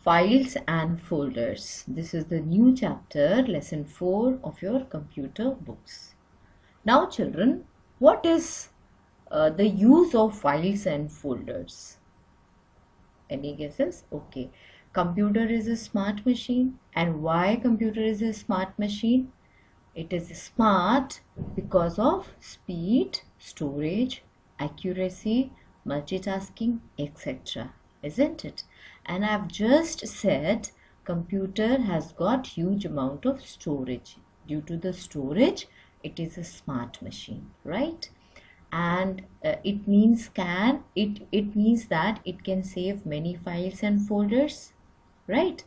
Files and folders. This is the new chapter, lesson 4 of your computer books. Now children, what is the use of files and folders? Any guesses? Okay. Computer is a smart machine. And why computer is a smart machine? It is smart because of speed, storage, accuracy, multitasking, etc. Isn't it? And I've just said computer has got huge amount of storage. Due to the storage, it is a smart machine, right? And it means that it can save many files and folders, right?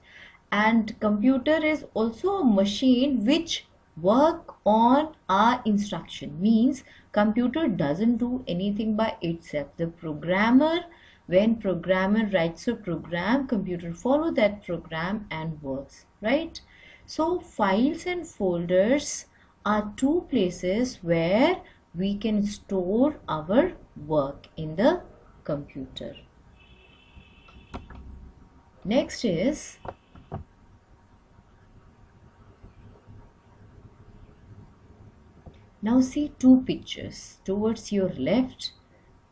And computer is also a machine which work on our instruction, means computer doesn't do anything by itself. The programmer, when programmer writes a program, computer follow that program and works, right? So files and folders are two places where we can store our work in the computer. Next is now see two pictures towards your left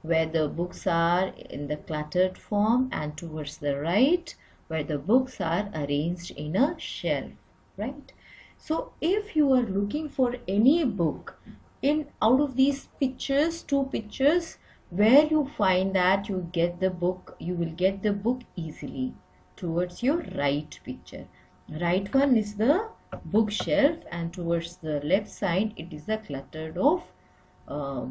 where the books are in the cluttered form, and towards the right where the books are arranged in a shelf, right? So if you are looking for any book in out of these pictures, two pictures, where you find that you get the book, you will get the book easily towards your right picture. Right one is the bookshelf, and towards the left side it is the cluttered of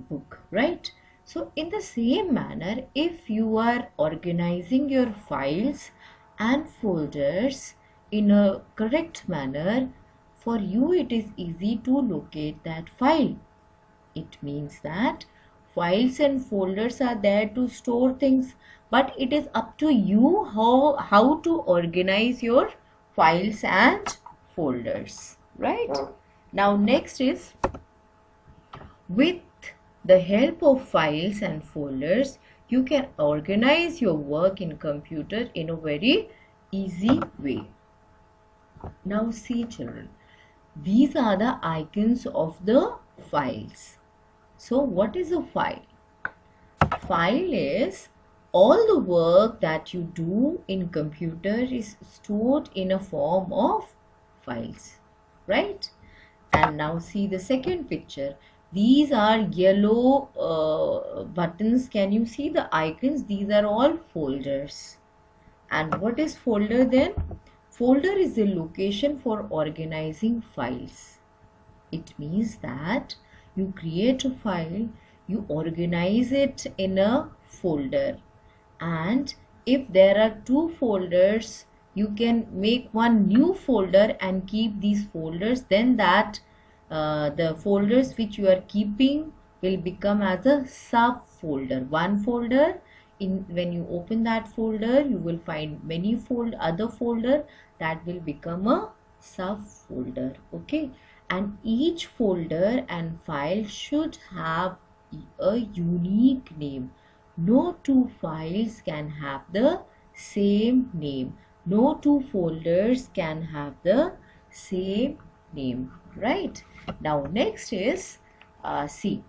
book, right? So in the same manner, if you are organizing your files and folders in a correct manner, for you it is easy to locate that file. It means that files and folders are there to store things, but it is up to you how to organize your files and folders, right? Now next is, with the help of files and folders, you can organize your work in computer in a very easy way. Now see children, these are the icons of the files. So what is a file? File is all the work that you do in computer is stored in a form of files, right? And now see the second picture. These are yellow buttons. Can you see the icons? These are all folders. And what is folder then? Folder is the location for organizing files. It means that you create a file, you organize it in a folder, and if there are two folders, you can make one new folder and keep these folders. Then that the folders which you are keeping will become as a subfolder. One folder, when you open that folder, you will find many other folder that will become a subfolder. Okay, and each folder and file should have a unique name. No two files can have the same name. No two folders can have the same name, right? Now next is see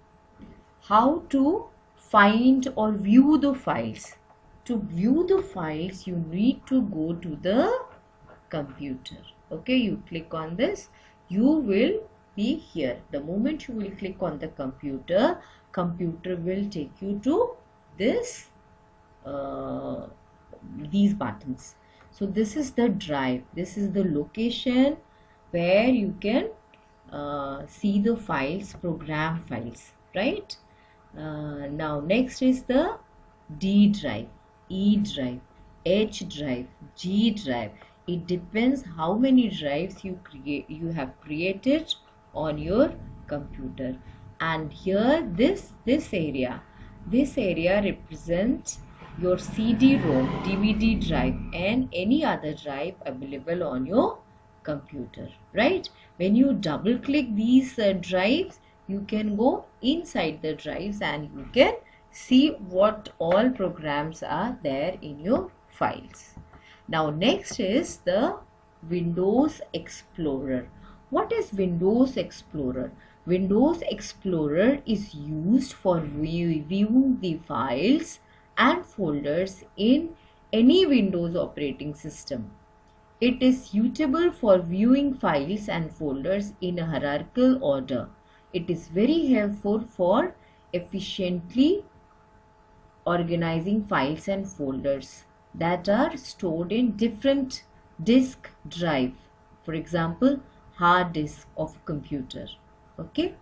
how to find or view the files. To view the files, you need to go to the computer. Okay, you click on this, you will be here. The moment you will click on the computer, computer will take you to this these buttons. So this is the drive. This is the location where you can see the files, program files, right? Now next is the D drive, E drive, H drive, G drive. It depends how many drives you have created on your computer. And here this area represents your CD-ROM, DVD drive, and any other drive available on your computer, right? When you double click these drives, you can go inside the drives and you can see what all programs are there in your files. Now next is the Windows Explorer. What is Windows Explorer? Windows Explorer is used for viewing the files and folders in any Windows operating system. It is suitable for viewing files and folders in a hierarchical order. It is very helpful for efficiently organizing files and folders that are stored in different disk drive, for example hard disk of a computer. Okay,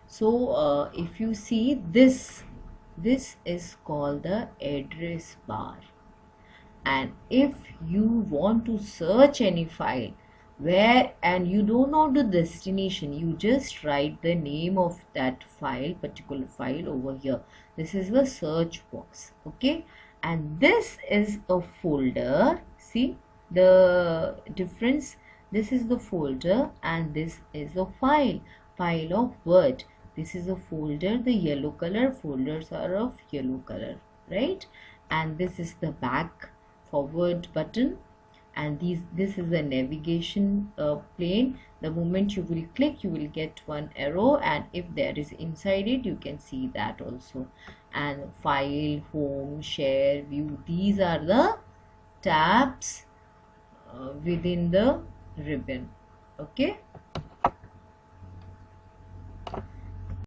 so if you see this is called the address bar, and if you want to search any file where and you don't know the destination, you just write the name of that file, particular file over here. This is the search box. Okay, and this is a folder. See the difference? This is the folder and this is a file of Word. This is a folder, the yellow color, folders are of yellow color, right? And this is the back forward button, and this is a navigation plane. The moment you will click, you will get one arrow, and if there is inside it, you can see that also. And file, home, share, view, these are the tabs within the ribbon. Okay,